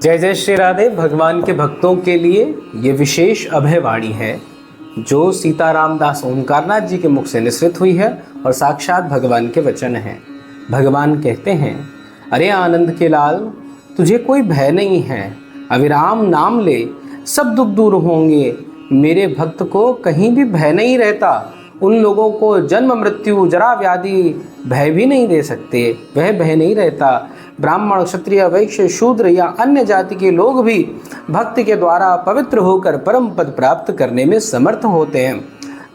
जय जय श्री राधे। भगवान के भक्तों के लिए ये विशेष अभयवाणी है जो सीताराम दास ओंकारनाथ जी के मुख से निसृत हुई है और साक्षात भगवान के वचन हैं। भगवान कहते हैं, अरे आनंद के लाल, तुझे कोई भय नहीं है, अविराम नाम ले, सब दुख दूर होंगे। मेरे भक्त को कहीं भी भय नहीं रहता। उन लोगों को जन्म मृत्यु जरा व्याधि भय भी नहीं दे सकते, वह भय नहीं रहता। ब्राह्मण क्षत्रिय वैश्य शूद्र या अन्य जाति के लोग भी भक्ति के द्वारा पवित्र होकर परम पद प्राप्त करने में समर्थ होते हैं।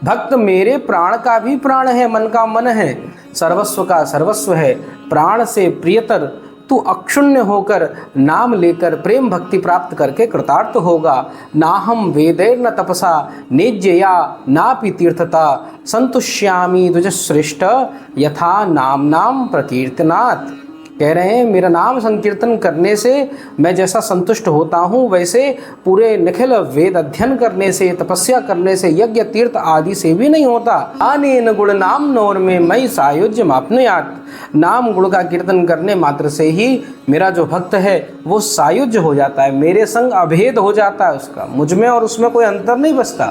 भक्त मेरे प्राण का भी प्राण है, मन का मन है, सर्वस्व का सर्वस्व है। प्राण से प्रियतर तू अक्षुण्य होकर नाम लेकर प्रेम भक्ति प्राप्त करके कृतार्थ होगा। ना हम वेदैर्न तपसा नेज्यया नापि तीर्थता संतुष्यामि तुझ श्रेष्ठ यथा नाम प्रकीर्तनात्। कह रहे हैं, मेरा नाम संकीर्तन करने से मैं जैसा संतुष्ट होता हूँ, वैसे पूरे निखिल वेद अध्ययन करने से, तपस्या करने से, यज्ञ तीर्थ आदि से भी नहीं होता। अनेन गुण नाम नोर में मई सायुज्य मापनुयात्। नाम गुण का कीर्तन करने मात्र से ही मेरा जो भक्त है वो सायुज्य हो जाता है, मेरे संग अभेद हो जाता है उसका, मुझ में और उसमें कोई अंतर नहीं बचता।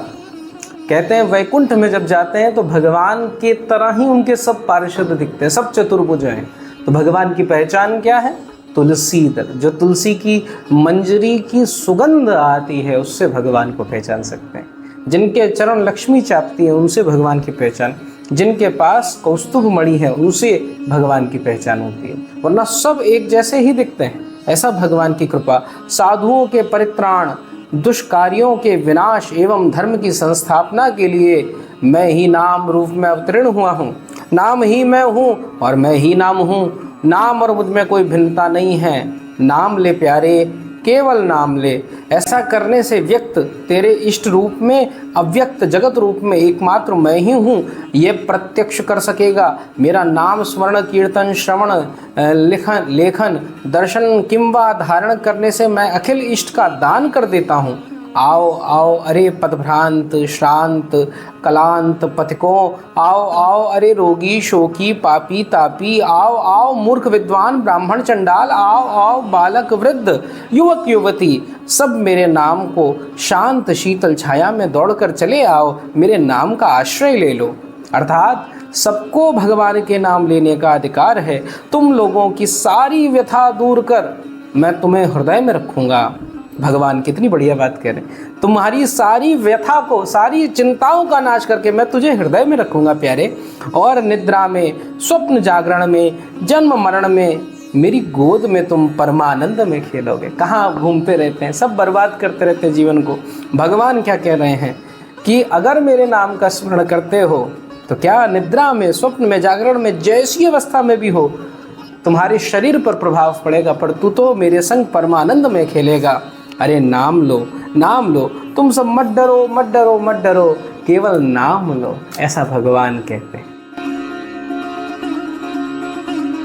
कहते हैं वैकुंठ में जब जाते हैं तो भगवान के तरह ही उनके सब पार्षद दिखते हैं, सब चतुर्भुज हैं। तो भगवान की पहचान क्या है? तुलसी दल। जो तुलसी की मंजरी की सुगंध आती है उससे भगवान को पहचान सकते हैं। जिनके चरण लक्ष्मी चापती है उनसे भगवान की पहचान, जिनके पास कौस्तुभ मणि है उनसे भगवान की पहचान होती है, वरना सब एक जैसे ही दिखते हैं। ऐसा भगवान की कृपा। साधुओं के परित्राण, दुष्कार्यों के विनाश एवं धर्म की संस्थापना के लिए मैं ही नाम रूप में अवतीर्ण हुआ हूँ। नाम ही मैं हूँ और मैं ही नाम हूँ। नाम और मुझ में कोई भिन्नता नहीं है। नाम ले प्यारे, केवल नाम ले। ऐसा करने से व्यक्त तेरे इष्ट रूप में, अव्यक्त जगत रूप में एकमात्र मैं ही हूँ ये प्रत्यक्ष कर सकेगा। मेरा नाम स्मरण कीर्तन श्रवण लेखन दर्शन किंवा धारण करने से मैं अखिल इष्ट का दान कर देता हूँ। आओ आओ अरे पदभ्रांत श्रांत कलांत पथिकों, आओ आओ अरे रोगी शोकी पापी तापी, आओ आओ मूर्ख विद्वान ब्राह्मण चंडाल, आओ आओ बालक वृद्ध युवक युवती, सब मेरे नाम को शांत शीतल छाया में दौड़कर चले आओ, मेरे नाम का आश्रय ले लो। अर्थात सबको भगवान के नाम लेने का अधिकार है। तुम लोगों की सारी व्यथा दूर कर मैं तुम्हें हृदय में रखूँगा। भगवान कितनी बढ़िया बात कह रहे हैं। तुम्हारी सारी व्यथा को, सारी चिंताओं का नाश करके मैं तुझे हृदय में रखूँगा प्यारे। और निद्रा में, स्वप्न जागरण में, जन्म मरण में मेरी गोद में तुम परमानंद में खेलोगे। कहाँ घूमते रहते हैं, सब बर्बाद करते रहते हैं जीवन को। भगवान क्या कह रहे हैं कि अगर मेरे नाम का स्मरण करते हो तो क्या निद्रा में, स्वप्न में, जागरण में, जैसी अवस्था में भी हो, तुम्हारे शरीर पर प्रभाव पड़ेगा, पर तू तो मेरे संग परमानंद में खेलेगा। अरे नाम लो, नाम लो, तुम सब मत डरो मत डरो मत डरो, केवल नाम लो, ऐसा भगवान कहते हैं।